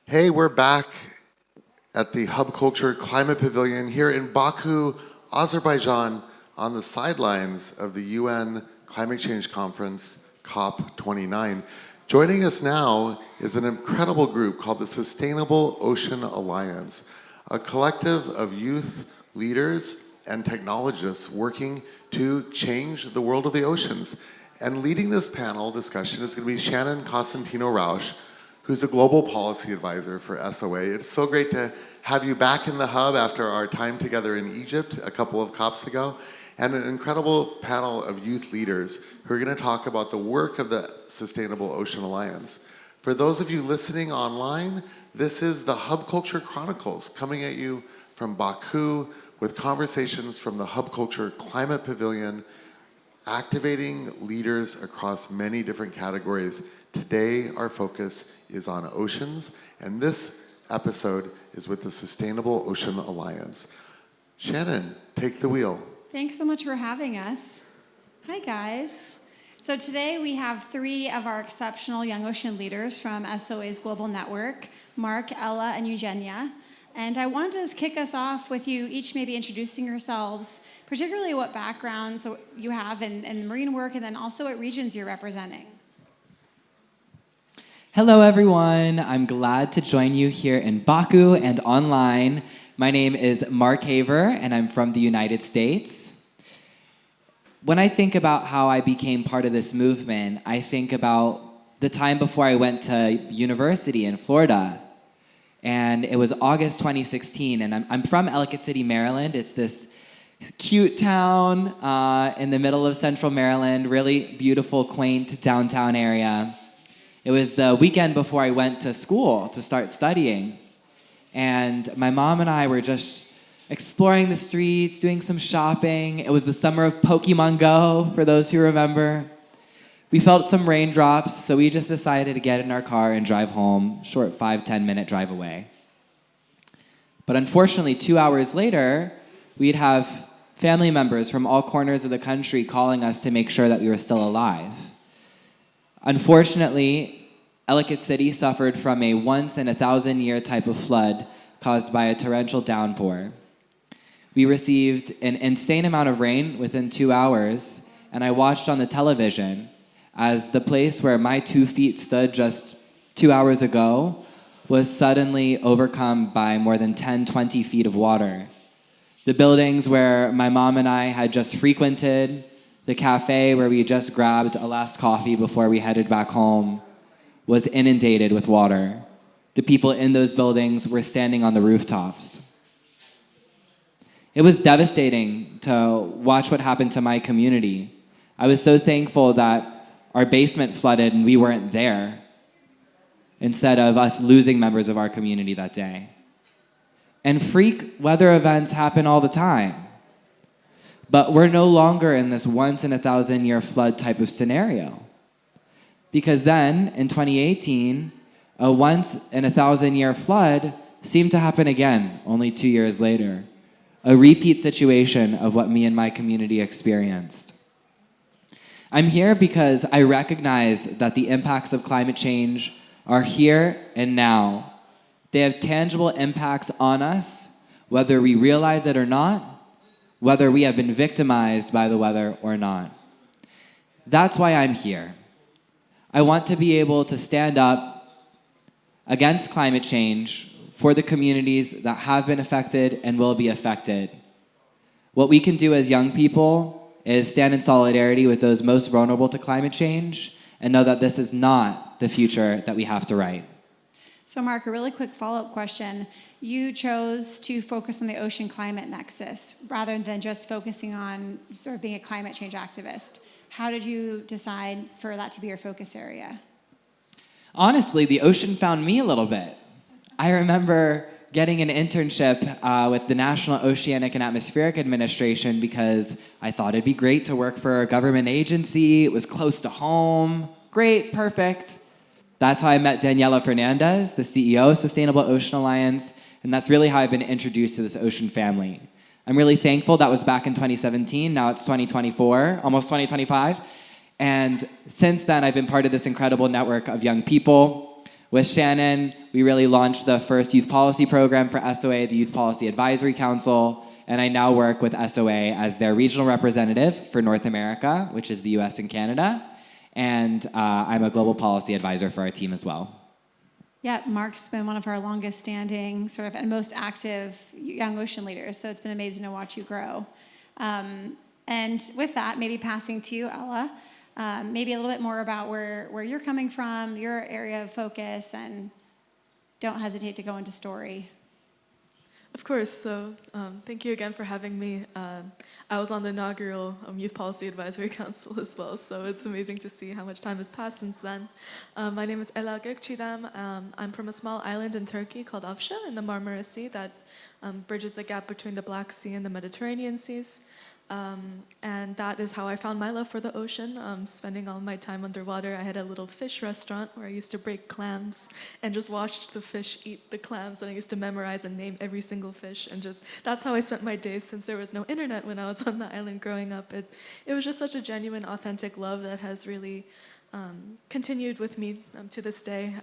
Hey, we're back at the Hub Culture Climate Pavilion here in Baku, Azerbaijan, on the sidelines of the UN Climate Change Conference, COP29. Joining us now is an incredible group called the Sustainable Ocean Alliance, a collective of youth leaders and technologists working to change the world of the oceans. And leading this panel discussion is going to be Shannon Cosentino-Rausch, who's a global policy advisor for SOA. It's so great to have you back in the hub after our time together in Egypt a couple of COPs ago, and an incredible panel of youth leaders who are going to talk about the work of the Sustainable Ocean Alliance. For those of you listening online, this is the Hub Culture Chronicles coming at you from Baku with conversations from the Hub Culture Climate Pavilion, activating leaders across many different categories. Today, our focus is on oceans, and this episode is with the Sustainable Ocean Alliance. Shannon, take the wheel. Thanks so much for having us. Hi, guys. So today we have three of our exceptional young ocean leaders from SOA's global network, Mark, Ella, and Eugenia. And I wanted to just kick us off with you each maybe introducing yourselves, particularly what backgrounds you have in marine work, and then also what regions you're representing. Hello, everyone. I'm glad to join you here in Baku and online. My name is Mark Haver, and I'm from the United States. When I think about how I became part of this movement, I think about the time before I went to university in Florida. And it was August 2016, and I'm from Ellicott City, Maryland. It's this cute town in the middle of central Maryland, really beautiful, quaint downtown area. It was the weekend before I went to school to start studying. And my mom and I were just exploring the streets, doing some shopping. It was the summer of Pokemon Go, for those who remember. We felt some raindrops, so we just decided to get in our car and drive home, short 5-10 minute drive away. But unfortunately, 2 hours later, we'd have family members from all corners of the country calling us to make sure that we were still alive. Unfortunately, Ellicott City suffered from a once-in-a-thousand-year type of flood caused by a torrential downpour. We received an insane amount of rain within 2 hours, and I watched on the television as the place where my 2 feet stood just 2 hours ago was suddenly overcome by more than 10-20 feet of water. The buildings where my mom and I had just frequented, the cafe where we just grabbed a last coffee before we headed back home, was inundated with water. The people in those buildings were standing on the rooftops. It was devastating to watch what happened to my community. I was so thankful that our basement flooded and we weren't there, instead of us losing members of our community that day. And freak weather events happen all the time. But we're no longer in this once-in-a-thousand-year flood type of scenario. Because then, in 2018, a once-in-a-thousand-year flood seemed to happen again, only 2 years later. A repeat situation of what me and my community experienced. I'm here because I recognize that the impacts of climate change are here and now. They have tangible impacts on us, whether we realize it or not, whether we have been victimized by the weather or not. That's why I'm here. I want to be able to stand up against climate change for the communities that have been affected and will be affected. What we can do as young people is stand in solidarity with those most vulnerable to climate change and know that this is not the future that we have to write. So Mark, a really quick follow-up question. You chose to focus on the ocean climate nexus rather than just focusing on sort of being a climate change activist. How did you decide for that to be your focus area? Honestly, the ocean found me a little bit. I remember getting an internship with the National Oceanic and Atmospheric Administration because I thought it'd be great to work for a government agency. It was close to home. Great, perfect. That's how I met Daniela Fernandez, the CEO of Sustainable Ocean Alliance, and that's really how I've been introduced to this ocean family. I'm really thankful that was back in 2017. Now it's 2024, almost 2025. And since then, I've been part of this incredible network of young people With Shannon, we really launched the first youth policy program for SOA, the Youth Policy Advisory Council, and I now work with SOA as their regional representative for North America, which is the US and Canada, and I'm a global policy advisor for our team as well. Yeah, Mark's been one of our longest standing sort of and most active young ocean leaders, so it's been amazing to watch you grow. And with that, maybe passing to you, Ella, maybe a little bit more about where you're coming from, your area of focus, and don't hesitate to go into story. Of course. So thank you again for having me. I was on the inaugural Youth Policy Advisory Council as well, so it's amazing to see how much time has passed since then. My name is Ela Gökçidem. I'm from a small island in Turkey called Afşa in the Marmara Sea that bridges the gap between the Black Sea and the Mediterranean seas. And that is how I found my love for the ocean, spending all my time underwater. I had a little fish restaurant where I used to break clams and just watched the fish eat the clams, and I used to memorize and name every single fish, and just that's how I spent my days since there was no internet when I was on the island growing up. It was just such a genuine, authentic love that has really continued with me to this day.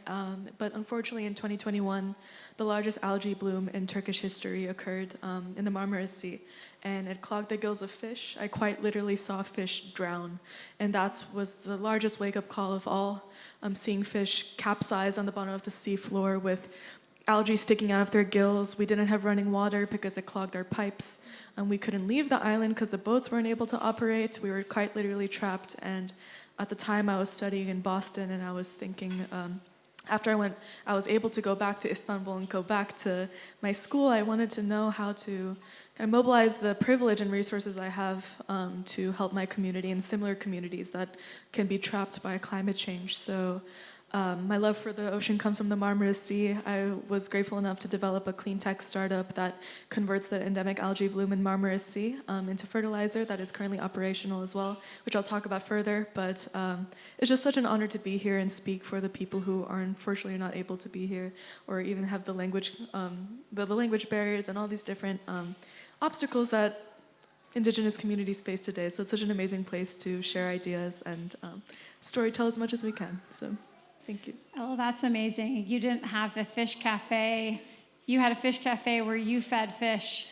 But unfortunately in 2021, the largest algae bloom in Turkish history occurred in the Marmara Sea, and it clogged the gills of fish. I quite literally saw fish drown, and that was the largest wake-up call of all. Seeing fish capsize on the bottom of the seafloor with algae sticking out of their gills. We didn't have running water because it clogged our pipes. We couldn't leave the island because the boats weren't able to operate. We were quite literally trapped, and at the time I was studying in Boston, and I was thinking, after I was able to go back to Istanbul and go back to my school, I wanted to know how to kind of mobilize the privilege and resources I have to help my community and similar communities that can be trapped by climate change. So my love for the ocean comes from the Marmara Sea. I was grateful enough to develop a clean tech startup that converts the endemic algae bloom in Marmara Sea into fertilizer that is currently operational as well, which I'll talk about further. But it's just such an honor to be here and speak for the people who are unfortunately not able to be here, or even have the language barriers and all these different obstacles that Indigenous communities face today. So it's such an amazing place to share ideas and storytell as much as we can. So. Thank you. Oh, that's amazing. You didn't have a fish cafe. You had a fish cafe where you fed fish.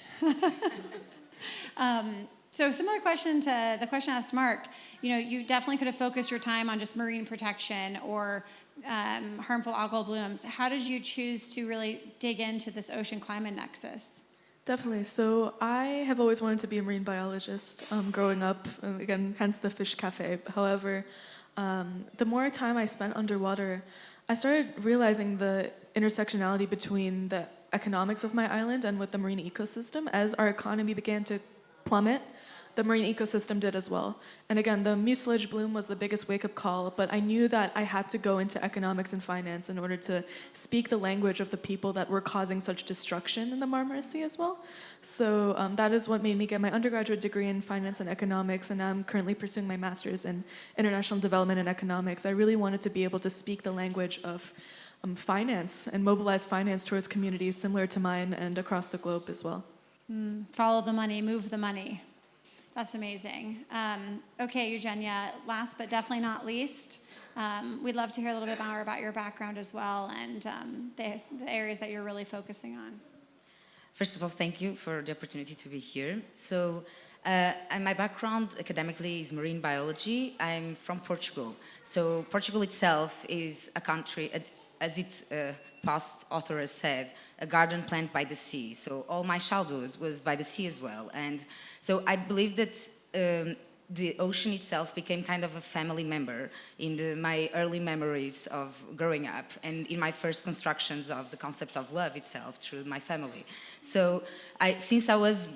So similar question to the question I asked Mark. You definitely could have focused your time on just marine protection or harmful algal blooms. How did you choose to really dig into this ocean climate nexus? Definitely. So I have always wanted to be a marine biologist growing up, again, hence the fish cafe. However, the more time I spent underwater, I started realizing the intersectionality between the economics of my island and with the marine ecosystem. As our economy began to plummet, the marine ecosystem did as well. And again, the mucilage bloom was the biggest wake-up call, but I knew that I had to go into economics and finance in order to speak the language of the people that were causing such destruction in the Marmara Sea as well. So that is what made me get my undergraduate degree in finance and economics, and I'm currently pursuing my master's in international development and economics. I really wanted to be able to speak the language of finance and mobilize finance towards communities similar to mine and across the globe as well. Follow the money, move the money. That's amazing. Okay, Eugenia, last but definitely not least, we'd love to hear a little bit more about your background as well and the areas that you're really focusing on. First of all, thank you for the opportunity to be here. So, and my background academically is marine biology. I'm from Portugal. So Portugal itself is a country, as its past author has said, a garden planted by the sea. So all my childhood was by the sea as well. And so I believe that the ocean itself became kind of a family member in my early memories of growing up and in my first constructions of the concept of love itself through my family. So since I was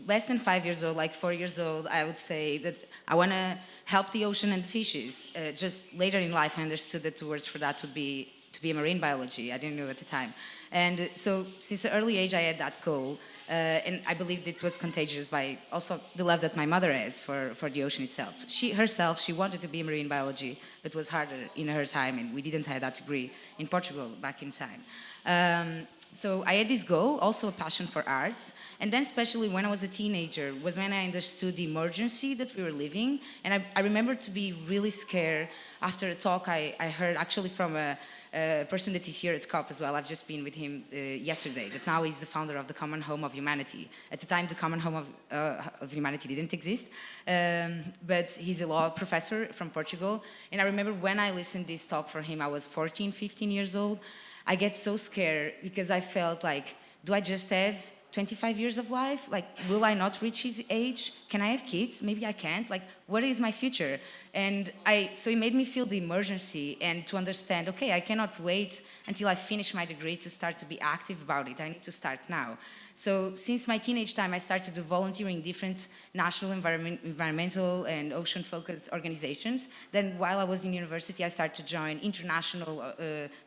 less than 5 years old, like 4 years old, I would say that I want to help the ocean and the fishes. Just later in life, I understood that the words for that would be to be a marine biology. I didn't know at the time. And so since an early age, I had that goal. And I believed it was contagious by also the love that my mother has for the ocean itself. She wanted to be marine biology, but it was harder in her time, and we didn't have that degree in Portugal back in time. So I had this goal, also a passion for arts, and then especially when I was a teenager was when I understood the emergency that we were living, and I remember to be really scared after a talk I heard actually from a a person that is here at COP as well. I've just been with him yesterday, that now is the founder of the Common Home of Humanity. At the time, the Common Home of Humanity didn't exist, but he's a law professor from Portugal. And I remember when I listened to this talk for him, I was 14, 15 years old. I get so scared because I felt like, do I just have 25 years of life? Like, will I not reach his age? Can I have kids? Maybe I can't. Like, what is my future? And so it made me feel the emergency and to understand, okay, I cannot wait until I finish my degree to start to be active about it. I need to start now. So since my teenage time, I started to volunteer in different national environmental and ocean-focused organizations. Then while I was in university, I started to join international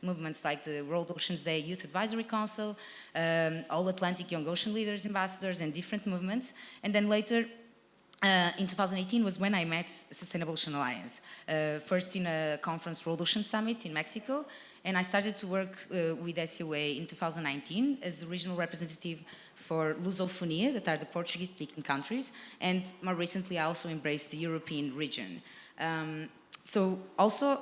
movements like the World Oceans Day Youth Advisory Council, All Atlantic Young Ocean Leaders Ambassadors, and different movements. And then later, in 2018 was when I met Sustainable Ocean Alliance, first in a conference, World Ocean Summit in Mexico, and I started to work with SOA in 2019 as the regional representative for Lusophonia, that are the Portuguese-speaking countries, and more recently I also embraced the European region. So also,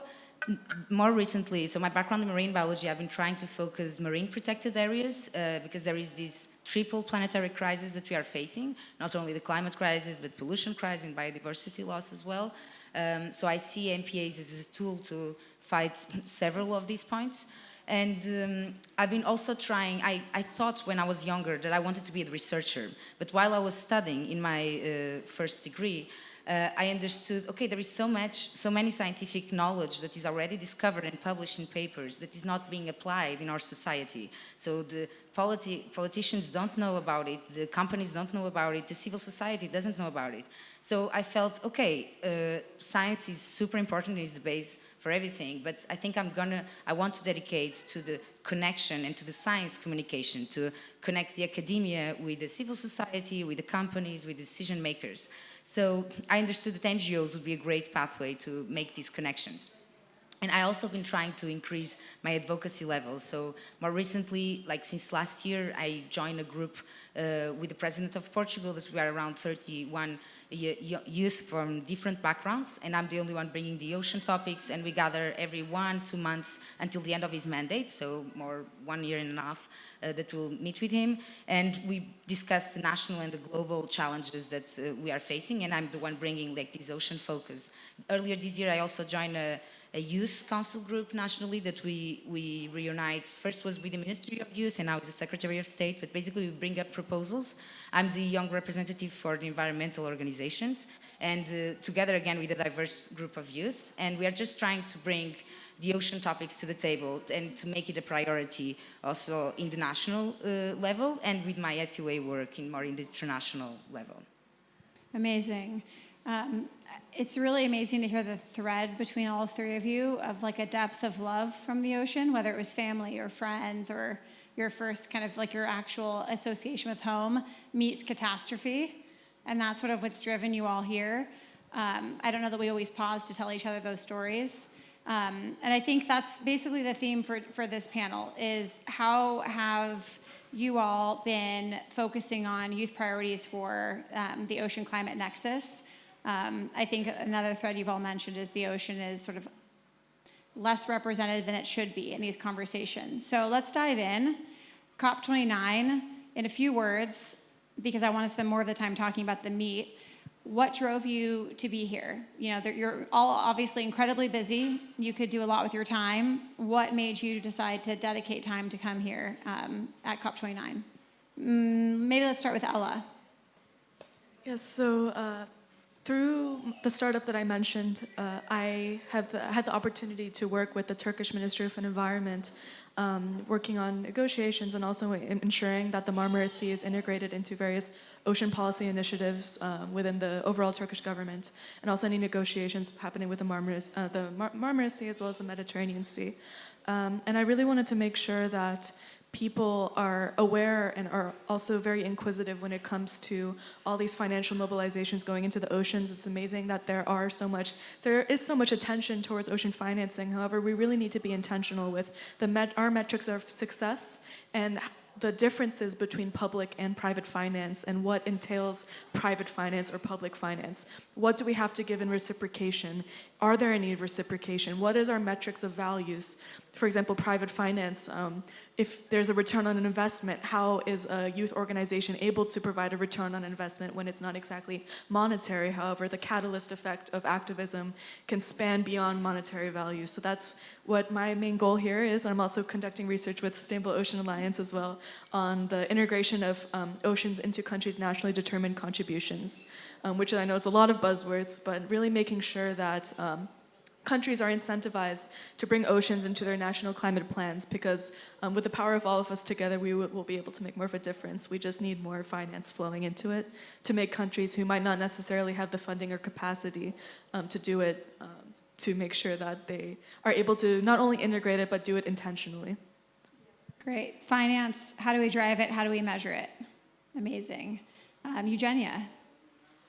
more recently, so my background in marine biology, I've been trying to focus marine protected areas because there is this triple planetary crisis that we are facing, not only the climate crisis, but pollution crisis and biodiversity loss as well. So I see MPAs as a tool to fight several of these points. And I've been also trying, I thought when I was younger that I wanted to be a researcher, but while I was studying in my first degree, I understood, okay, there is so many scientific knowledge that is already discovered and published in papers that is not being applied in our society. So the politicians don't know about it, the companies don't know about it, the civil society doesn't know about it. So I felt, okay, science is super important, it's the base for everything, but I think I want to dedicate to the connection and to the science communication, to connect the academia with the civil society, with the companies, with decision makers. So I understood that NGOs would be a great pathway to make these connections. And I also been trying to increase my advocacy levels. So more recently, like since last year, I joined a group with the president of Portugal that we are around 31 youth from different backgrounds, and I'm the only one bringing the ocean topics, and we gather every 1-2 months until the end of his mandate, so more 1 year and a half that we'll meet with him, and we discuss the national and the global challenges that we are facing, and I'm the one bringing like this ocean focus. Earlier this year, I also joined a youth council group nationally that we reunite. First was with the Ministry of Youth and now it's the Secretary of State, but basically we bring up proposals. I'm the young representative for the environmental organizations and together again with a diverse group of youth, and we are just trying to bring the ocean topics to the table and to make it a priority also in the national level and with my SUA work more in the international level. Amazing. It's really amazing to hear the thread between all three of you of like a depth of love from the ocean, whether it was family or friends or your first kind of like your actual association with home meets catastrophe. And that's sort of what's driven you all here. I don't know that we always pause to tell each other those stories. And I think that's basically the theme for this panel is how have you all been focusing on youth priorities for the Ocean Climate Nexus. I think another thread you've all mentioned is the ocean is sort of less represented than it should be in these conversations. So let's dive in. COP29, in a few words, because I want to spend more of the time talking about the meat. What drove you to be here? You know, you're all obviously incredibly busy. You could do a lot with your time. What made you decide to dedicate time to come here at COP29? Maybe let's start with Ella. Yes, so through the startup that I mentioned, I had the opportunity to work with the Turkish Ministry of Environment, working on negotiations and also ensuring that the Marmara Sea is integrated into various ocean policy initiatives within the overall Turkish government, and also any negotiations happening with the Marmara Sea as well as the Mediterranean Sea. And I really wanted to make sure that people are aware and are also very inquisitive when it comes to all these financial mobilizations going into the oceans. It's amazing that there is so much attention towards ocean financing. However, we really need to be intentional with our metrics of success and the differences between public and private finance and what entails private finance or public finance. What do we have to give in reciprocation? are there any reciprocation? What is our metrics of values? For example, private finance. If there's a return on an investment, how is a youth organization able to provide a return on investment when it's not exactly monetary? However, the catalyst effect of activism can span beyond monetary value. So that's what my main goal here is. I'm also conducting research with Sustainable Ocean Alliance as well on the integration of oceans into countries' nationally determined contributions, which I know is a lot of buzzwords, but really making sure that countries are incentivized to bring oceans into their national climate plans, because with the power of all of us together, we will be able to make more of a difference. We just need more finance flowing into it to make countries who might not necessarily have the funding or capacity to do it, to make sure that they are able to not only integrate it, but do it intentionally. Great. Finance, how do we drive it? How do we measure it? Amazing. Eugenia.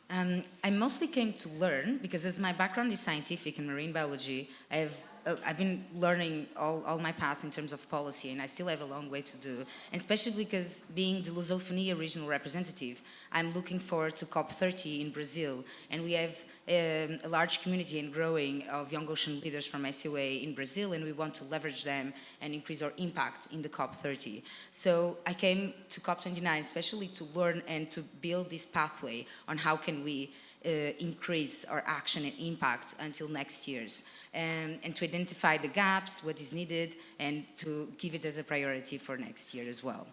I mostly came to learn because as my background is scientific and marine biology, I've been learning all my path in terms of policy, and I still have a long way to do. And especially because being the Lusofonia regional representative, I'm looking forward to COP30 in Brazil, and we have a large community and growing of young ocean leaders from SOA in Brazil, and we want to leverage them and increase our impact in the COP30. So I came to COP29 especially to learn and to build this pathway on how can we increase our action and impact until next year's, and to identify the gaps, what is needed, and to give it as a priority for next year as well.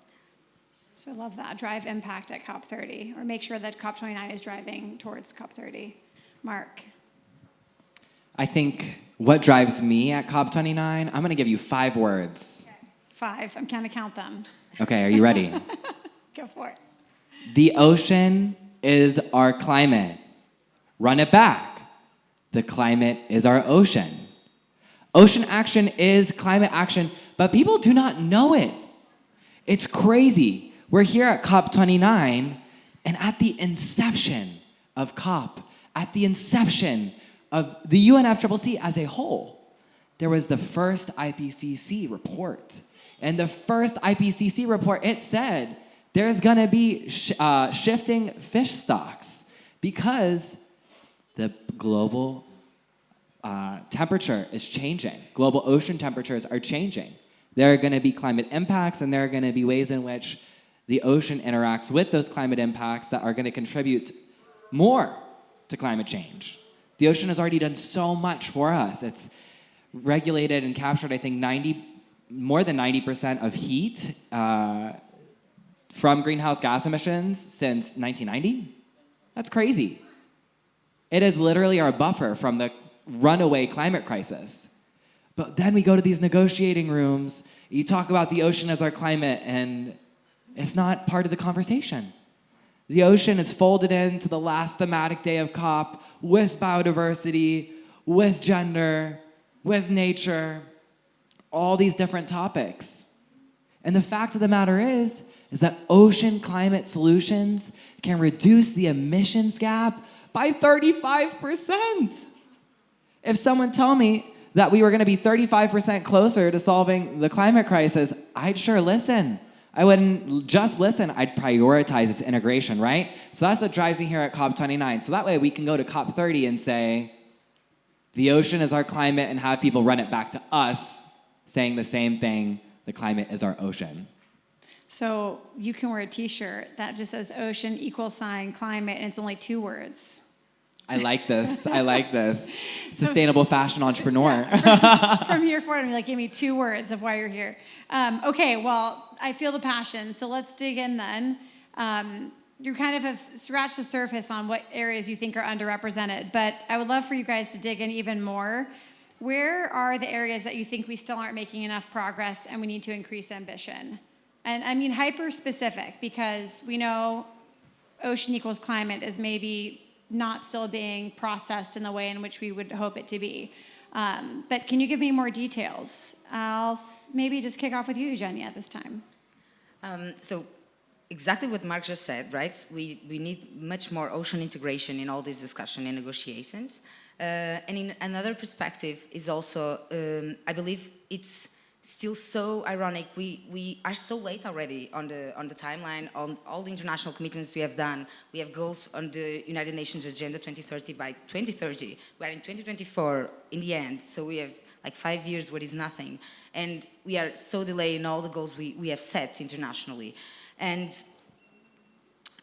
So I love that. Drive impact at COP30, or make sure that COP29 is driving towards COP30. Mark. I think what drives me at COP29, I'm going to give you 5 words. 5. I'm going to count them. Okay, are you ready? Go for it. The ocean is our climate. Run it back. The climate is our ocean. Ocean action is climate action, but people do not know it. It's crazy. We're here at COP29, and at the inception of COP, at the inception of the UNFCCC as a whole, there was the first IPCC report. And the first IPCC report, it said there's gonna be shifting fish stocks because the global temperature is changing. Global ocean temperatures are changing. There are gonna be climate impacts, and there are gonna be ways in which the ocean interacts with those climate impacts that are gonna contribute more to climate change. The ocean has already done so much for us. It's regulated and captured, I think, more than 90% of heat from greenhouse gas emissions since 1990. That's crazy. It is literally our buffer from the runaway climate crisis. But then we go to these negotiating rooms, you talk about the ocean as our climate, and it's not part of the conversation. The ocean is folded into the last thematic day of COP with biodiversity, with gender, with nature, all these different topics. And the fact of the matter is that ocean climate solutions can reduce the emissions gap by 35%. If someone told me that we were gonna be 35% closer to solving the climate crisis, I'd sure listen. I wouldn't just listen, I'd prioritize its integration, right? So that's what drives me here at COP29. So that way we can go to COP30 and say, the ocean is our climate, and have people run it back to us saying the same thing, the climate is our ocean. So you can wear a t-shirt that just says ocean =climate, and it's only 2 words. I like this, I like this. Sustainable fashion entrepreneur. From here forward, like, give me 2 words of why you're here. Okay, well, I feel the passion, so let's dig in then. You kind of have scratched the surface on what areas you think are underrepresented, but I would love for you guys to dig in even more. Where are the areas that you think we still aren't making enough progress and we need to increase ambition? And I mean hyper-specific, because we know ocean =climate is maybe not still being processed in the way in which we would hope it to be. But can you give me more details? I'll maybe just kick off with you, Eugenia, this time. So exactly what Mark just said, right? We need much more ocean integration in all this discussion and negotiations. And in another perspective is also, I believe it's still so ironic. We are so late already on the timeline, on all the international commitments we have done. We have goals on the United Nations Agenda 2030 by 2030. We are in 2024 in the end, so we have like 5 years where is nothing. And we are so delayed in all the goals we have set internationally. And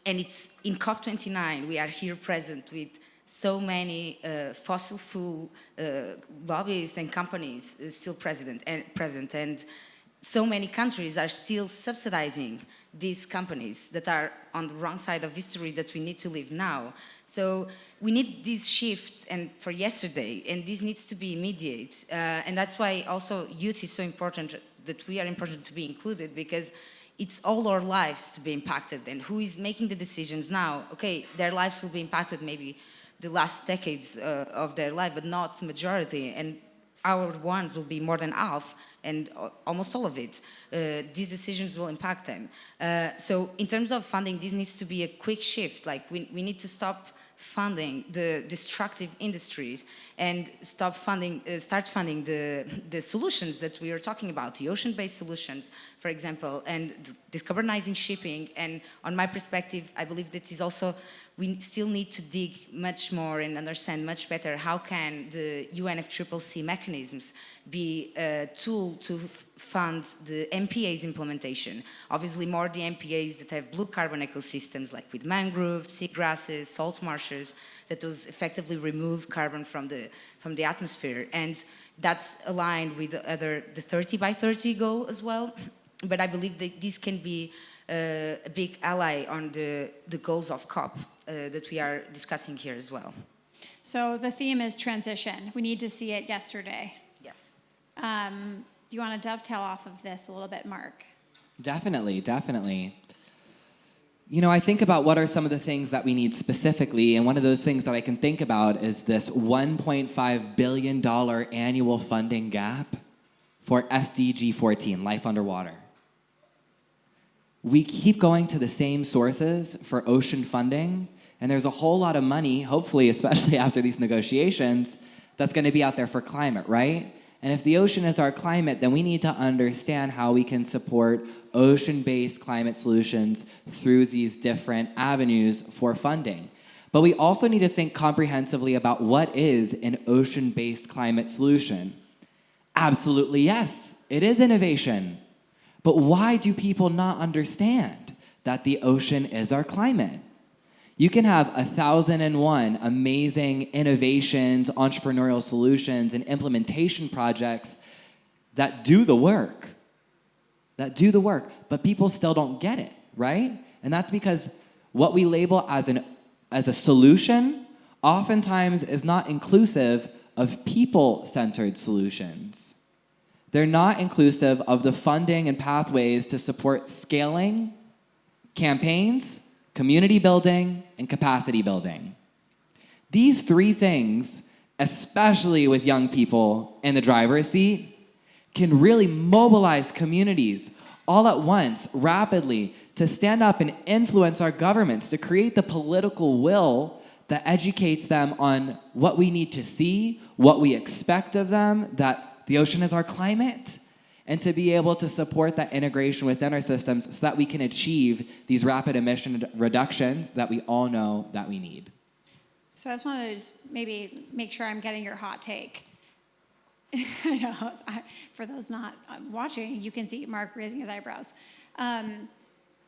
it's in COP29, we are here present with so many fossil fuel lobbyists and companies still present, and so many countries are still subsidizing these companies that are on the wrong side of history that we need to live now. So we need this shift and for yesterday, and this needs to be immediate. And that's why also youth is so important, that we are important to be included, because it's all our lives to be impacted. And who is making the decisions now? Okay, their lives will be impacted maybe the last decades of their life, but not the majority. And our ones will be more than half, and almost all of it. These decisions will impact them. So in terms of funding, this needs to be a quick shift. Like we need to stop funding the destructive industries and start funding the solutions that we are talking about, the ocean-based solutions, for example, and decarbonizing shipping. And on my perspective, I believe that is also, we still need to dig much more and understand much better how can the UNFCCC mechanisms be a tool to fund the MPA's implementation. Obviously, more the MPAs that have blue carbon ecosystems, like with mangroves, seagrasses, salt marshes, that those effectively remove carbon from the atmosphere. And that's aligned with the 30 by 30 goal as well. But I believe that this can be a big ally on the goals of COP that we are discussing here as well. So the theme is transition. We need to see it yesterday. Yes. Do you want to dovetail off of this a little bit, Mark? Definitely, definitely. You know, I think about what are some of the things that we need specifically, and one of those things that I can think about is this $1.5 billion annual funding gap for SDG 14, Life Underwater. We keep going to the same sources for ocean funding, and there's a whole lot of money, hopefully, especially after these negotiations, that's going to be out there for climate, right? And if the ocean is our climate, then we need to understand how we can support ocean-based climate solutions through these different avenues for funding. But we also need to think comprehensively about what is an ocean-based climate solution. Absolutely, yes, it is innovation. But why do people not understand that the ocean is our climate? You can have 1,001 amazing innovations, entrepreneurial solutions, and implementation projects that do the work, but people still don't get it, right? And that's because what we label as a solution oftentimes is not inclusive of people-centered solutions. They're not inclusive of the funding and pathways to support scaling, campaigns, community building, and capacity building. These three things, especially with young people in the driver's seat, can really mobilize communities all at once, rapidly, to stand up and influence our governments, to create the political will that educates them on what we need to see, what we expect of them, that the ocean is our climate, and to be able to support that integration within our systems so that we can achieve these rapid emission reductions that we all know that we need. So I just want to maybe make sure I'm getting your hot take. I know, for those not watching, you can see Mark raising his eyebrows.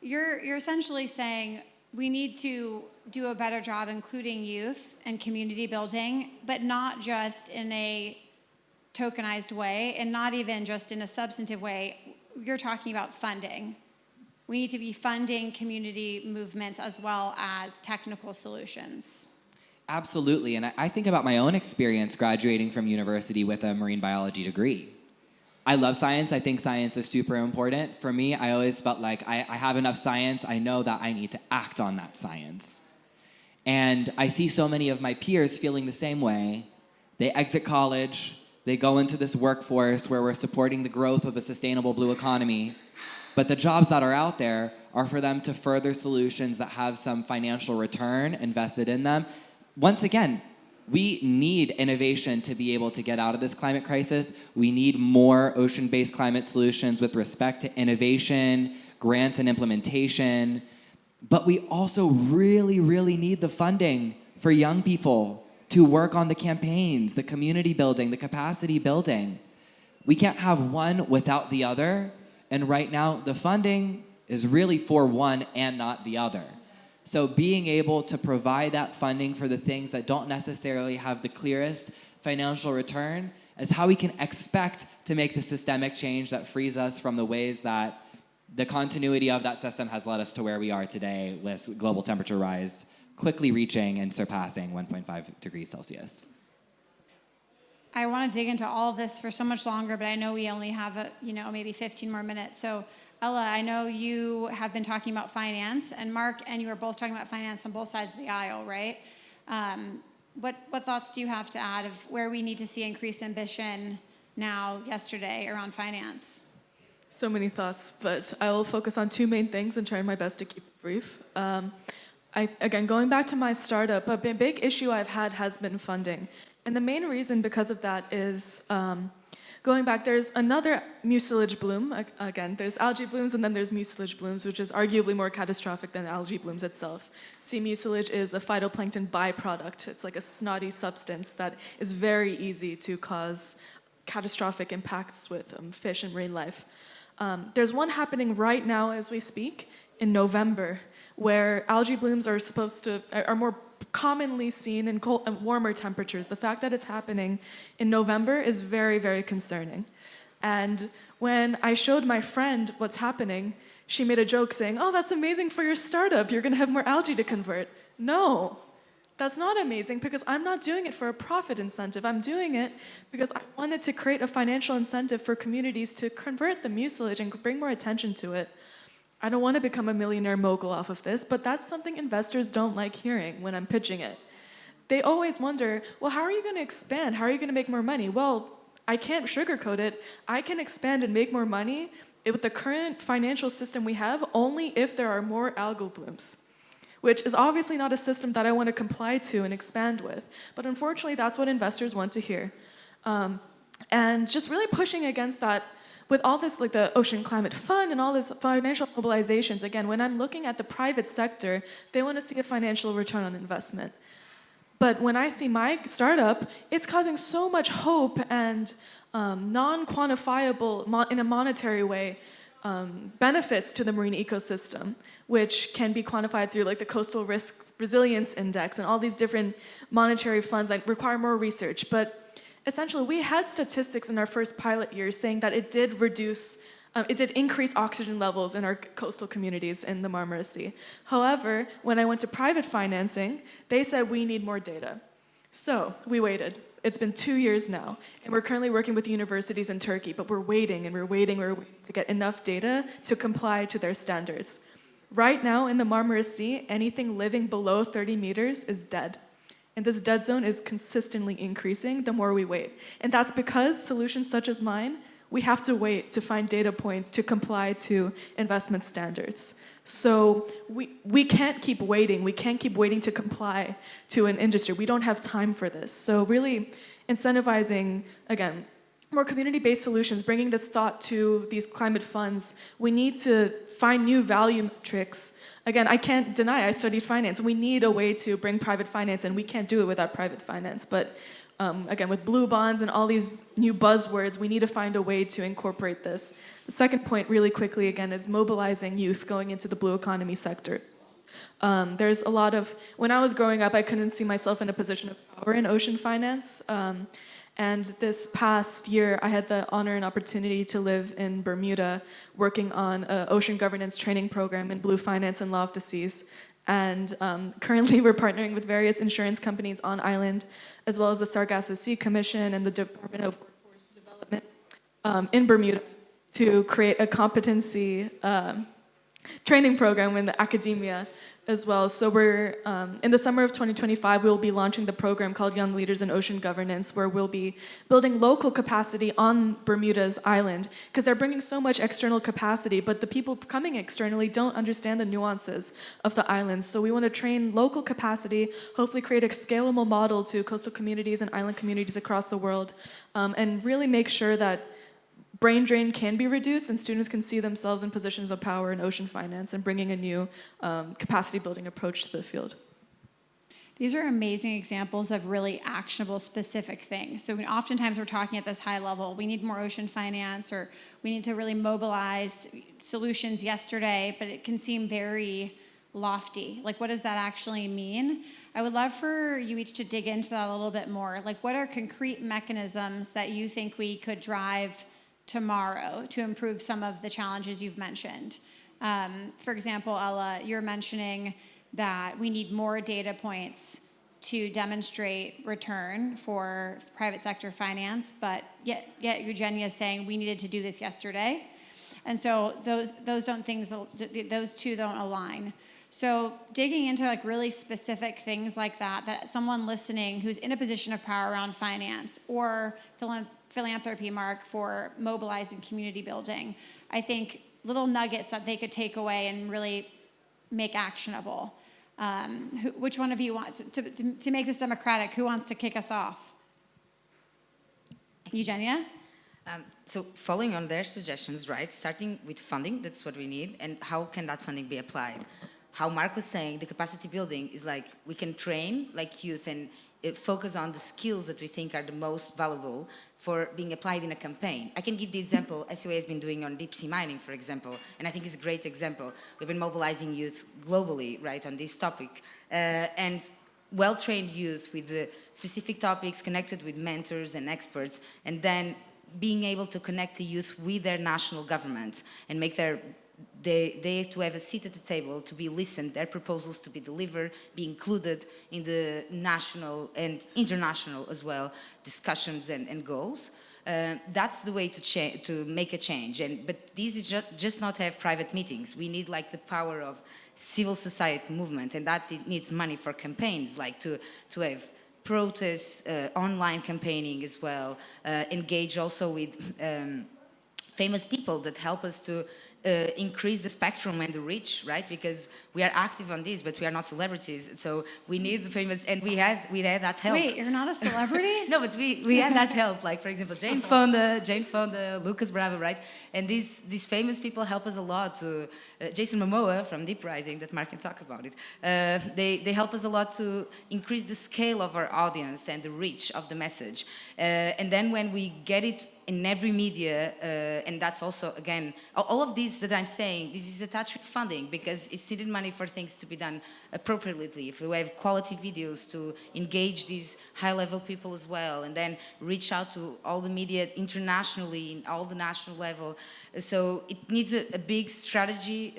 You're essentially saying we need to do a better job including youth and community building, but not just in a tokenized way and not even just in a substantive way. You're talking about funding. We need to be funding community movements as well as technical solutions. Absolutely, and I think about my own experience graduating from university with a marine biology degree. I love science. I think science is super important. For me, I always felt like I have enough science. I know that I need to act on that science. And I see so many of my peers feeling the same way. They exit college, they go into this workforce where we're supporting the growth of a sustainable blue economy, but the jobs that are out there are for them to further solutions that have some financial return invested in them. Once again, we need innovation to be able to get out of this climate crisis. We need more ocean-based climate solutions with respect to innovation, grants and implementation. But we also really, really need the funding for young people to work on the campaigns, the community building, the capacity building. We can't have one without the other. And right now, the funding is really for one and not the other. So being able to provide that funding for the things that don't necessarily have the clearest financial return is how we can expect to make the systemic change that frees us from the ways that the continuity of that system has led us to where we are today with global temperature rise quickly reaching and surpassing 1.5 degrees Celsius. I want to dig into all of this for so much longer, but I know we only have maybe 15 more minutes. So Ella, I know you have been talking about finance, and Mark and you are both talking about finance on both sides of the aisle, right? What thoughts do you have to add of where we need to see increased ambition now, yesterday, around finance? So many thoughts, but I will focus on two main things and try my best to keep it brief. Again, going back to my startup, a big issue I've had has been funding. And the main reason because of that is going back, there's another mucilage bloom. Again, there's algae blooms and then there's mucilage blooms, which is arguably more catastrophic than algae blooms itself. Sea mucilage is a phytoplankton byproduct. It's like a snotty substance that is very easy to cause catastrophic impacts with fish and marine life. There's one happening right now as we speak in November, where algae blooms are more commonly seen in cold and warmer temperatures. The fact that it's happening in November is very, very concerning. And when I showed my friend what's happening, she made a joke saying, "Oh, that's amazing for your startup. You're going to have more algae to convert." No, that's not amazing because I'm not doing it for a profit incentive. I'm doing it because I wanted to create a financial incentive for communities to convert the mucilage and bring more attention to it. I don't want to become a millionaire mogul off of this, but that's something investors don't like hearing when I'm pitching it. They always wonder, well, how are you going to expand? How are you going to make more money? Well, I can't sugarcoat it. I can expand and make more money with the current financial system we have only if there are more algal blooms, which is obviously not a system that I want to comply to and expand with. But unfortunately, that's what investors want to hear. And just really pushing against that with all this, like the Ocean Climate Fund and all this financial mobilizations, again, when I'm looking at the private sector, they want to see a financial return on investment. But when I see my startup, it's causing so much hope and non-quantifiable, in a monetary way, benefits to the marine ecosystem, which can be quantified through like the Coastal Risk Resilience Index and all these different monetary funds that require more research. But essentially, we had statistics in our first pilot year saying that it did increase oxygen levels in our coastal communities in the Marmara Sea. However, when I went to private financing, they said we need more data. So we waited. It's been 2 years now, and we're currently working with universities in Turkey, but we're waiting to get enough data to comply to their standards. Right now in the Marmara Sea, anything living below 30 meters is dead. And this dead zone is consistently increasing the more we wait. And that's because solutions such as mine, we have to wait to find data points to comply to investment standards. So we can't keep waiting. We can't keep waiting to comply to an industry. We don't have time for this. So really incentivizing, again, more community-based solutions, bringing this thought to these climate funds. We need to find new value metrics. Again, I can't deny I studied finance. We need a way to bring private finance, and we can't do it without private finance. But again, with blue bonds and all these new buzzwords, we need to find a way to incorporate this. The second point, really quickly, again, is mobilizing youth going into the blue economy sector. There's a lot of, when I was growing up, I couldn't see myself in a position of power in ocean finance. And this past year, I had the honor and opportunity to live in Bermuda, working on an ocean governance training program in blue finance and law of the seas. And currently, we're partnering with various insurance companies on island, as well as the Sargasso Sea Commission and the Department of Workforce Development in Bermuda, to create a competency training program in the academia as well. So we're, in the summer of 2025, we'll be launching the program called Young Leaders in Ocean Governance, where we'll be building local capacity on Bermuda's island, because they're bringing so much external capacity, but the people coming externally don't understand the nuances of the islands. So we want to train local capacity, hopefully create a scalable model to coastal communities and island communities across the world, and really make sure that brain drain can be reduced and students can see themselves in positions of power in ocean finance and bringing a new capacity building approach to the field. These are amazing examples of really actionable, specific things. So oftentimes we're talking at this high level, we need more ocean finance, or we need to really mobilize solutions yesterday, but it can seem very lofty. Like, what does that actually mean? I would love for you each to dig into that a little bit more. Like, what are concrete mechanisms that you think we could drive tomorrow to improve some of the challenges you've mentioned? For example, Ella, you're mentioning that we need more data points to demonstrate return for private sector finance, but yet Eugenia is saying we needed to do this yesterday. And so those two don't align. So digging into like really specific things like that someone listening who's in a position of power around finance or philanthropy, Mark, for mobilizing community building, I think little nuggets that they could take away and really make actionable. Which one of you wants to make this democratic? Who wants to kick us off? Eugenia? So following on their suggestions, right, starting with funding, that's what we need, and how can that funding be applied? How Mark was saying, the capacity building is like we can train like youth and focus on the skills that we think are the most valuable for being applied in a campaign. I can give the example SOA has been doing on deep sea mining, for example, and I think it's a great example. We've been mobilizing youth globally, right, on this topic, and well-trained youth with the specific topics connected with mentors and experts, and then being able to connect the youth with their national governments and make they have to have a seat at the table, to be listened, their proposals to be delivered, be included in the national and international as well discussions and goals. That's the way to make a change. But these is just not have private meetings. We need like the power of civil society movement, and that it needs money for campaigns, like to have protests, online campaigning as well, engage also with famous people that help us to increase the spectrum and the reach, right? Because we are active on this, but we are not celebrities. So we need the famous, and we had that help. Wait, you're not a celebrity? No, but we had that help. Like, for example, Jane Fonda, Lucas Bravo, right? And these famous people help us a lot. To Jason Momoa from Deep Rising, that Mark can talk about it. They help us a lot to increase the scale of our audience and the reach of the message. And then when we get it in every media, and that's also, again, all of these that I'm saying, this is attached with funding because it's needed money for things to be done appropriately. If we have quality videos to engage these high-level people as well, and then reach out to all the media internationally, in all the national level. So it needs a big strategy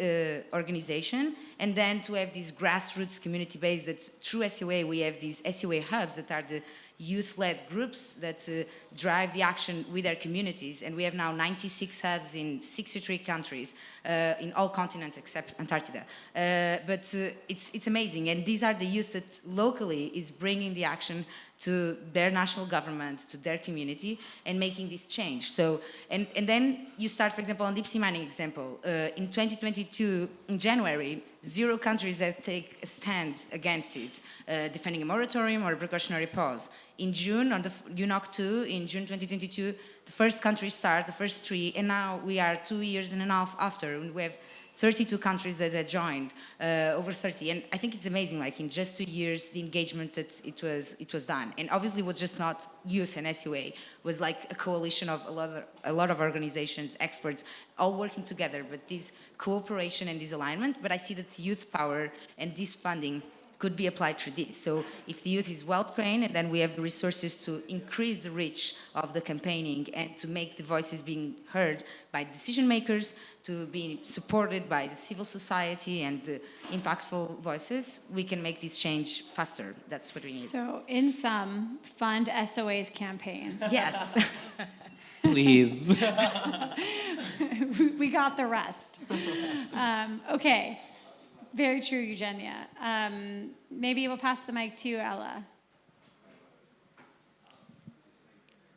organization, and then to have this grassroots community base that through SOA, we have these SOA hubs that are the youth-led groups that drive the action with their communities, and we have now 96 hubs in 63 countries, in all continents except Antarctica. But it's amazing, and these are the youth that locally is bringing the action to their national government, to their community, and making this change. So, and then you start, for example, on deep sea mining example. In 2022, in January, 0 countries that take a stand against it, defending a moratorium or a precautionary pause. In June, on the UNOC 2, in June 2022, the first countries start, the first 3, and now we are 2 years and a half after, and we have 32 countries that have joined, over 30, and I think it's amazing. Like in just 2 years, the engagement that it was done, and obviously it was just not youth and SUA. It was like a coalition of a lot of organizations, experts, all working together. But this cooperation and this alignment. But I see that youth power and this funding could be applied through this. So if the youth is well trained, and then we have the resources to increase the reach of the campaigning and to make the voices being heard by decision makers, to be supported by the civil society and the impactful voices, we can make this change faster. That's what we need. So in sum, fund SOA's campaigns. Yes. Please. We got the rest. Okay. Very true, Eugenia. Maybe we'll pass the mic to Ella.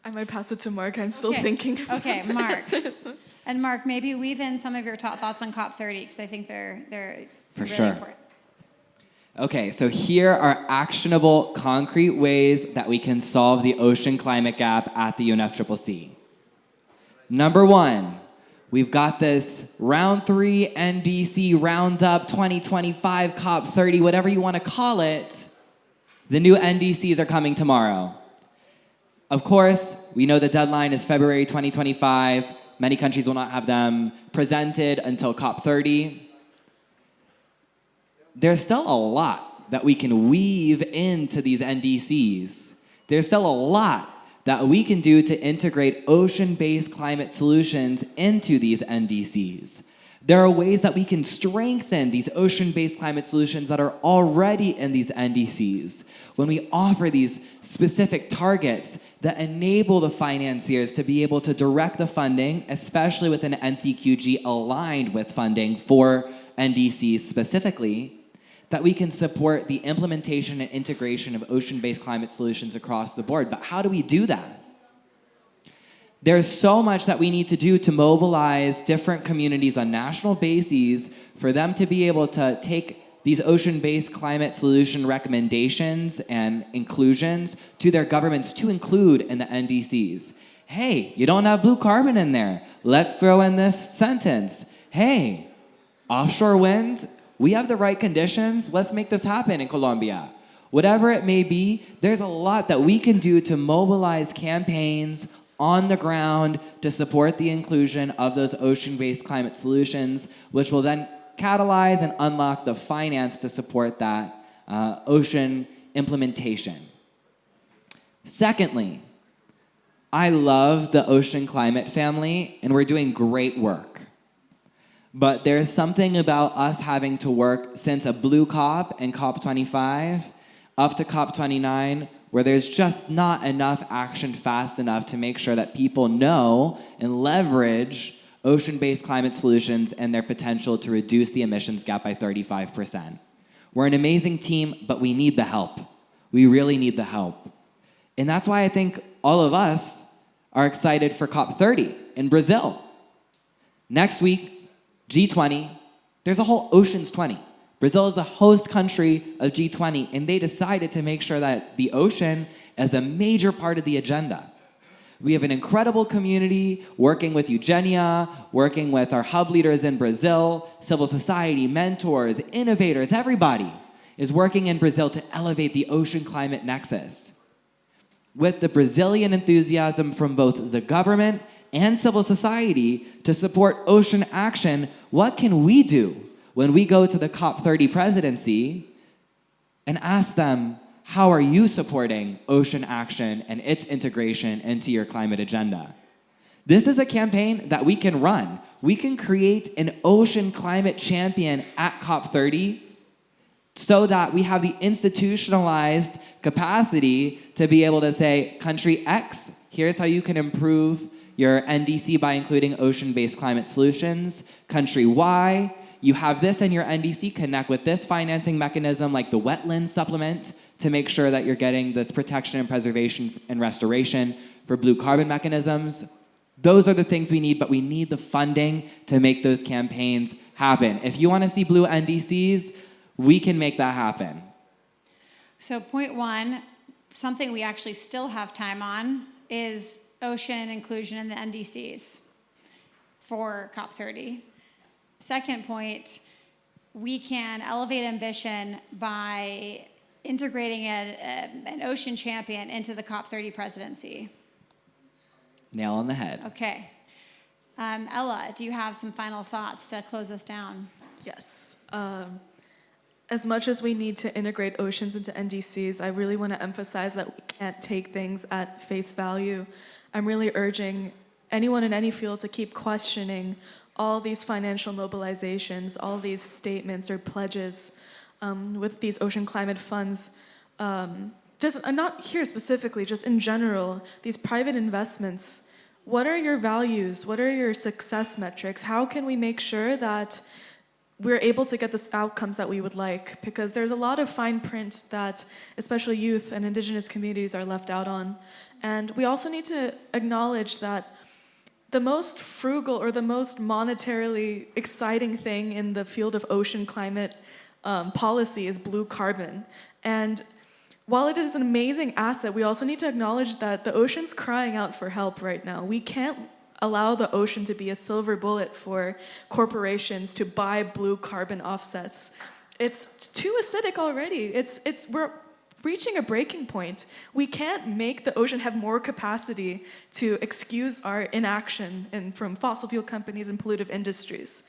I might pass it to Mark. I'm still Okay. thinking. Okay, Mark. Mark. And Mark, maybe weave in some of your top thoughts on COP30 because I think they're For really sure. important. Okay, so here are actionable, concrete ways that we can solve the ocean climate gap at the UNFCCC. Number one, we've got this round 3 NDC Roundup 2025 COP30, whatever you want to call it. The new NDCs are coming tomorrow. Of course, we know the deadline is February 2025. Many countries will not have them presented until COP30. There's still a lot that we can weave into these NDCs. There's still a lot that we can do to integrate ocean-based climate solutions into these NDCs. There are ways that we can strengthen these ocean-based climate solutions that are already in these NDCs when we offer these specific targets that enable the financiers to be able to direct the funding, especially with an NCQG aligned with funding for NDCs specifically, that we can support the implementation and integration of ocean-based climate solutions across the board. But how do we do that? There's so much that we need to do to mobilize different communities on national bases for them to be able to take these ocean-based climate solution recommendations and inclusions to their governments to include in the NDCs. Hey, you don't have blue carbon in there. Let's throw in this sentence. Hey, offshore wind, we have the right conditions. Let's make this happen in Colombia. Whatever it may be, there's a lot that we can do to mobilize campaigns on the ground to support the inclusion of those ocean-based climate solutions, which will then catalyze and unlock the finance to support that ocean implementation. Secondly, I love the ocean climate family, and we're doing great work. But there's something about us having to work since a blue COP and COP25 up to COP29 where there's just not enough action fast enough to make sure that people know and leverage ocean-based climate solutions and their potential to reduce the emissions gap by 35%. We're an amazing team, but we need the help. We really need the help. And that's why I think all of us are excited for COP30 in Brazil. Next week, G20, there's a whole Oceans 20. Brazil is the host country of G20, and they decided to make sure that the ocean is a major part of the agenda. We have an incredible community working with Eugenia, working with our hub leaders in Brazil, civil society, mentors, innovators, everybody is working in Brazil to elevate the ocean climate nexus. With the Brazilian enthusiasm from both the government and civil society to support ocean action, what can we do when we go to the COP30 presidency and ask them, how are you supporting ocean action and its integration into your climate agenda? This is a campaign that we can run. We can create an ocean climate champion at COP30 so that we have the institutionalized capacity to be able to say, country X, here's how you can improve your NDC by including ocean-based climate solutions. Country Y, you have this in your NDC, connect with this financing mechanism like the wetland supplement to make sure that you're getting this protection and preservation and restoration for blue carbon mechanisms. Those are the things we need, but we need the funding to make those campaigns happen. If you want to see blue NDCs, we can make that happen. So point one, something we actually still have time on is ocean inclusion in the NDCs for COP30. Second point, we can elevate ambition by integrating an ocean champion into the COP30 presidency. Nail on the head. Okay. Ella, do you have some final thoughts to close us down? Yes. As much as we need to integrate oceans into NDCs, I really want to emphasize that we can't take things at face value. I'm really urging anyone in any field to keep questioning all these financial mobilizations, all these statements or pledges with these ocean climate funds. Just not here specifically, just in general, these private investments. What are your values? What are your success metrics? How can we make sure that we're able to get the outcomes that we would like, because there's a lot of fine print that especially youth and indigenous communities are left out on. And we also need to acknowledge that the most frugal or the most monetarily exciting thing in the field of ocean climate policy is blue carbon. And while it is an amazing asset, we also need to acknowledge that the ocean's crying out for help right now. We can't allow the ocean to be a silver bullet for corporations to buy blue carbon offsets. It's too acidic already. We're reaching a breaking point. We can't make the ocean have more capacity to excuse our inaction from fossil fuel companies and pollutive industries.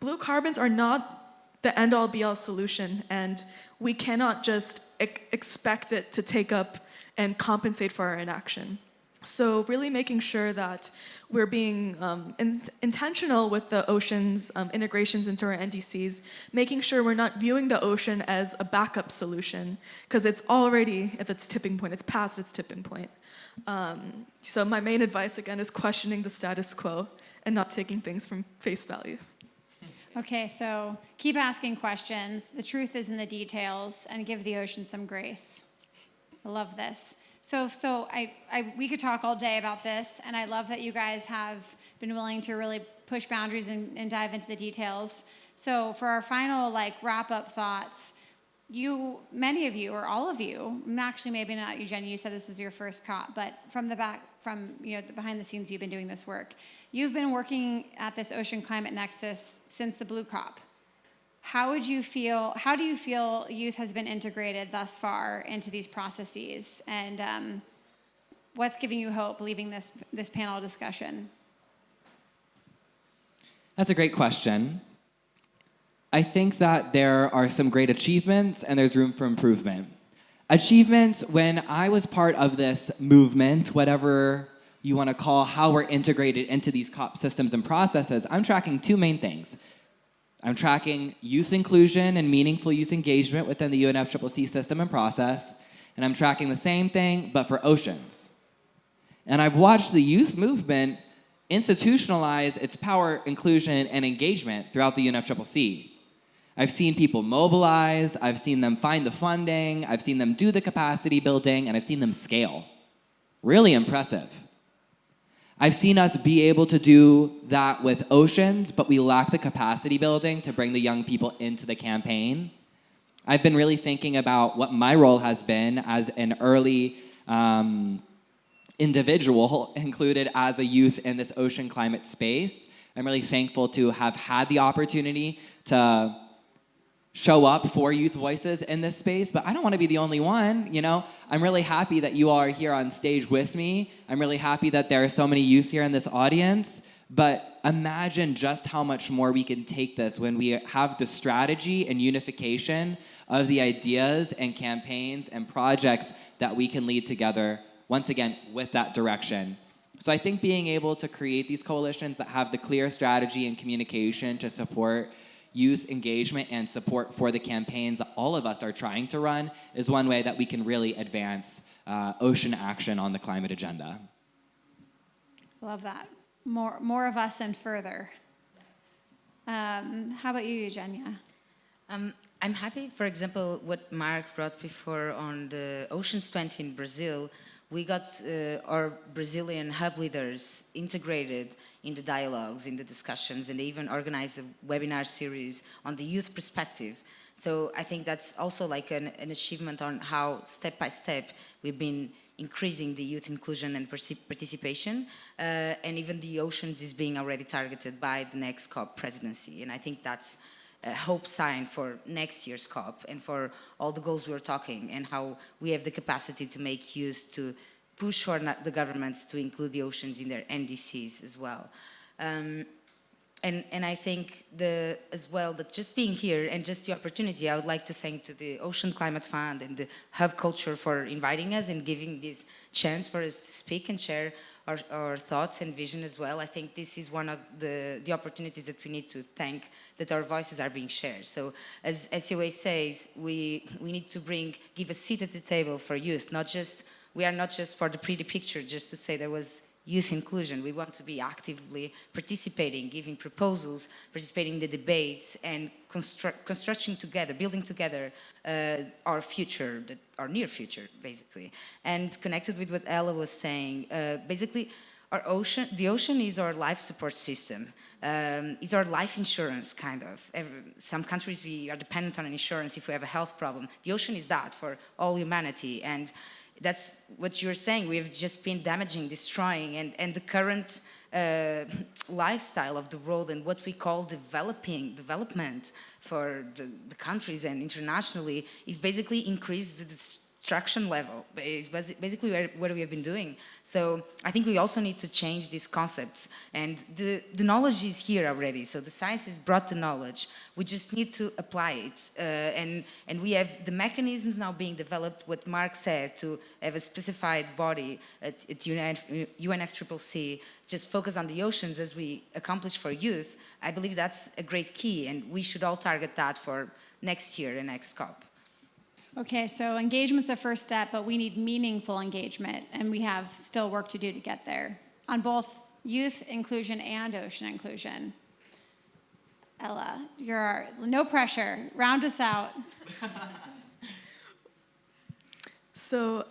Blue carbons are not the end-all be-all solution, and we cannot just expect it to take up and compensate for our inaction. So really making sure that we're being intentional with the ocean's integrations into our NDCs, making sure we're not viewing the ocean as a backup solution, because it's already at its tipping point, it's past its tipping point. So my main advice, again, is questioning the status quo and not taking things from face value. Okay, so keep asking questions. The truth is in the details, and give the ocean some grace. I love this. So we could talk all day about this, and I love that you guys have been willing to really push boundaries and dive into the details. So for our final wrap-up thoughts, many of you, or all of you, actually maybe not Eugenia, you said this is your first COP, but from the behind the scenes, you've been doing this work. You've been working at this Ocean Climate Nexus since the Blue COP. How do you feel youth has been integrated thus far into these processes? And what's giving you hope leaving this panel discussion? That's a great question. I think that there are some great achievements and there's room for improvement. Achievements, when I was part of this movement, whatever you want to call how we're integrated into these COP systems and processes, I'm tracking two main things. I'm tracking youth inclusion and meaningful youth engagement within the UNFCCC system and process, and I'm tracking the same thing, but for oceans. And I've watched the youth movement institutionalize its power, inclusion, and engagement throughout the UNFCCC. I've seen people mobilize, I've seen them find the funding, I've seen them do the capacity building, and I've seen them scale. Really impressive. I've seen us be able to do that with oceans, but we lack the capacity building to bring the young people into the campaign. I've been really thinking about what my role has been as an early individual included as a youth in this ocean climate space. I'm really thankful to have had the opportunity to show up for youth voices in this space, but I don't want to be the only one, I'm really happy that you all are here on stage with me. I'm really happy that there are so many youth here in this audience, but imagine just how much more we can take this when we have the strategy and unification of the ideas and campaigns and projects that we can lead together, once again, with that direction. So I think being able to create these coalitions that have the clear strategy and communication to support youth engagement and support for the campaigns that all of us are trying to run is one way that we can really advance ocean action on the climate agenda. Love that. More of us and further. How about you, Eugenia? I'm happy, for example, what Mark brought before on the Oceans 20 in Brazil. We got our Brazilian hub leaders integrated in the dialogues, in the discussions, and they even organized a webinar series on the youth perspective. So I think that's also like an achievement on how, step by step, we've been increasing the youth inclusion and participation, and even the oceans is being already targeted by the next COP presidency. And I think that's a hope sign for next year's COP and for all the goals we were talking, and how we have the capacity to make youth to push for the governments to include the oceans in their NDCs as well. And I think as well that just being here and just the opportunity, I would like to thank to the Ocean Climate Fund and the Hub Culture for inviting us and giving this chance for us to speak and share our thoughts and vision as well. I think this is one of the opportunities that we need to thank, that our voices are being shared. So as SOA says, we need to give a seat at the table for youth, we are not just for the pretty picture, just to say there was youth inclusion. We want to be actively participating, giving proposals, participating in the debates, and constructing together, building together our future, our near future, basically. And connected with what Ella was saying, basically, the ocean is our life support system. It's our life insurance, kind of. Some countries, we are dependent on insurance if we have a health problem. The ocean is that for all humanity. And that's what you're saying. We've just been damaging, destroying, and the current lifestyle of the world and what we call development for the countries and internationally is basically increased the destruction level. It's basically what we have been doing. So I think we also need to change these concepts. And the knowledge is here already. So the science has brought the knowledge. We just need to apply it. And we have the mechanisms now being developed, what Mark said, to have a specified body at UNFCCC, just focus on the oceans as we accomplish for youth. I believe that's a great key, and we should all target that for next year and next COP. Okay, so engagement's the first step, but we need meaningful engagement, and we have still work to do to get there on both youth inclusion and ocean inclusion. Ella, no pressure. Round us out. So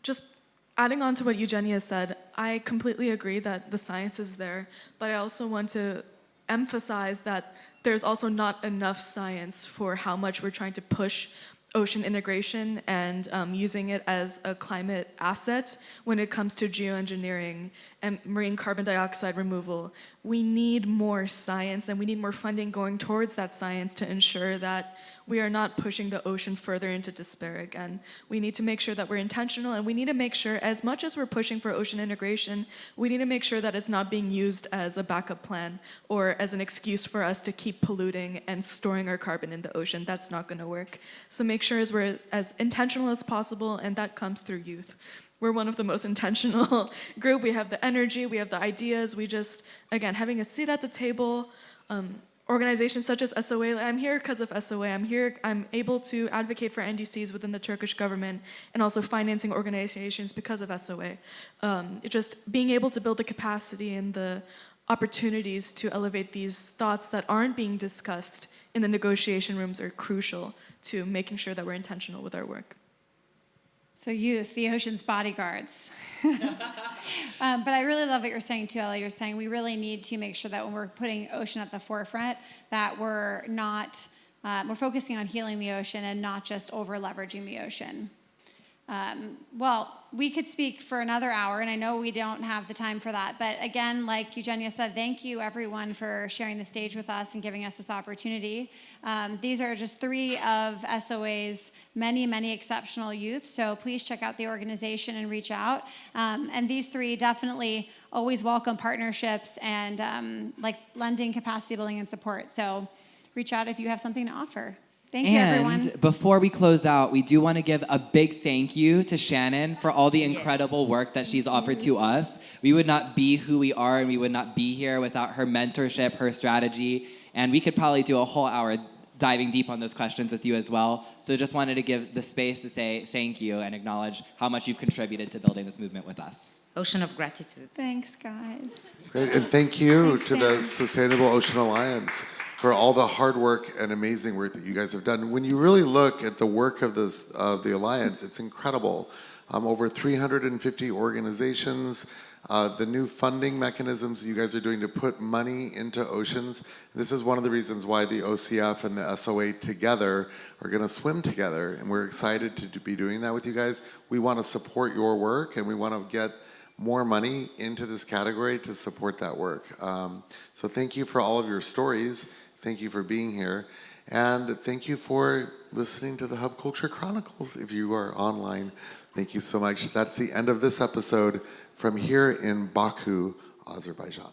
just adding on to what Eugenia said, I completely agree that the science is there, but I also want to emphasize that there's also not enough science for how much we're trying to push ocean integration and using it as a climate asset when it comes to geoengineering and marine carbon dioxide removal. We need more science and we need more funding going towards that science to ensure that we are not pushing the ocean further into despair again. We need to make sure that we're intentional, and we need to make sure, as much as we're pushing for ocean integration, we need to make sure that it's not being used as a backup plan or as an excuse for us to keep polluting and storing our carbon in the ocean. That's not going to work. So make sure we're as intentional as possible, and that comes through youth. We're one of the most intentional group. We have the energy, we have the ideas. We just, again, having a seat at the table, organizations such as SOA, I'm here because of SOA. I'm able to advocate for NDCs within the Turkish government and also financing organizations because of SOA. Just being able to build the capacity and the opportunities to elevate these thoughts that aren't being discussed in the negotiation rooms are crucial to making sure that we're intentional with our work. So youth, the ocean's bodyguards. But I really love what you're saying too, Ella. You're saying we really need to make sure that when we're putting ocean at the forefront, that we're not, we're focusing on healing the ocean and not just over leveraging the ocean. Well, we could speak for another hour, and I know we don't have the time for that. But again, like Eugenia said, thank you everyone for sharing the stage with us and giving us this opportunity. These are just 3 of SOA's many, many exceptional youth. So please check out the organization and reach out. And these 3 definitely always welcome partnerships and like lending, capacity building, and support. So reach out if you have something to offer. Thank you, everyone. And before we close out, we do want to give a big thank you to Shannon for all the incredible work that she's offered to us. We would not be who we are, and we would not be here without her mentorship, her strategy, and we could probably do a whole hour diving deep on those questions with you as well. So just wanted to give the space to say thank you and acknowledge how much you've contributed to building this movement with us. Ocean of gratitude. Thanks, guys. Great, and thank you Thanks, to the Dan. Sustainable Ocean Alliance for all the hard work and amazing work that you guys have done. When you really look at the work of the Alliance, it's incredible. Over 350 organizations, the new funding mechanisms you guys are doing to put money into oceans. This is one of the reasons why the OCF and the SOA together are gonna swim together, and we're excited to be doing that with you guys. We wanna support your work, and we wanna get more money into this category to support that work. So thank you for all of your stories. Thank you for being here. And thank you for listening to the Hub Culture Chronicles if you are online. Thank you so much. That's the end of this episode from here in Baku, Azerbaijan.